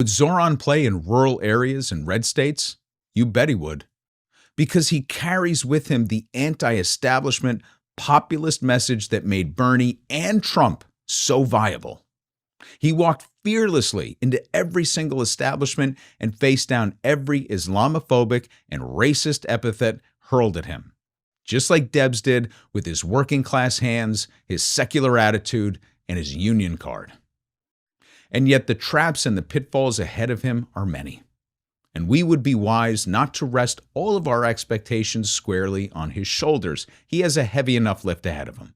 Would Zohran play in rural areas and red states? You bet he would. Because he carries with him the anti-establishment populist message that made Bernie and Trump so viable. He walked fearlessly into every single establishment and faced down every Islamophobic and racist epithet hurled at him, just like Debs did with his working class hands, his secular attitude, and his union card. And yet the traps and the pitfalls ahead of him are many, and we would be wise not to rest all of our expectations squarely on his shoulders. He has a heavy enough lift ahead of him.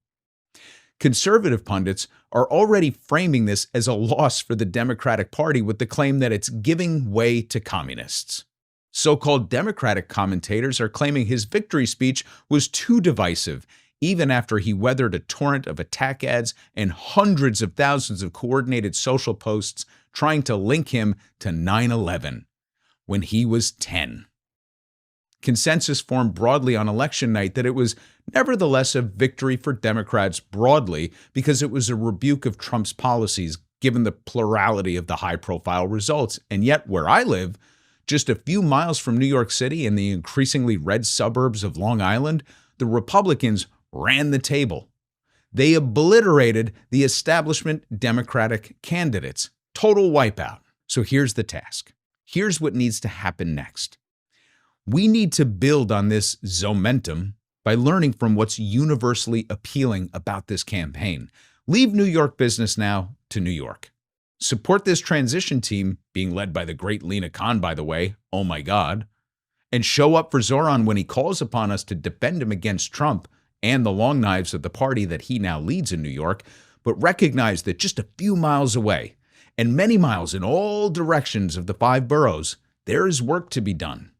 Conservative pundits are already framing this as a loss for the Democratic Party with the claim that it's giving way to communists. So-called Democratic commentators are claiming his victory speech was too divisive, even after he weathered a torrent of attack ads and hundreds of thousands of coordinated social posts trying to link him to 9/11, when he was 10. Consensus formed broadly on election night that it was nevertheless a victory for Democrats broadly because it was a rebuke of Trump's policies given the plurality of the high-profile results. And yet, where I live, just a few miles from New York City in the increasingly red suburbs of Long Island, the Republicans ran the table. They obliterated the establishment Democratic candidates. Total wipeout. So here's the task. Here's what needs to happen next. We need to build on this Zohmentum by learning from what's universally appealing about this campaign. Leave New York business now to New York. Support this transition team, being led by the great Lena Khan, by the way, oh my God, and show up for Zohran when he calls upon us to defend him against Trump and the long knives of the party that he now leads in New York, but recognize that just a few miles away, and many miles in all directions of the 5 boroughs, there is work to be done.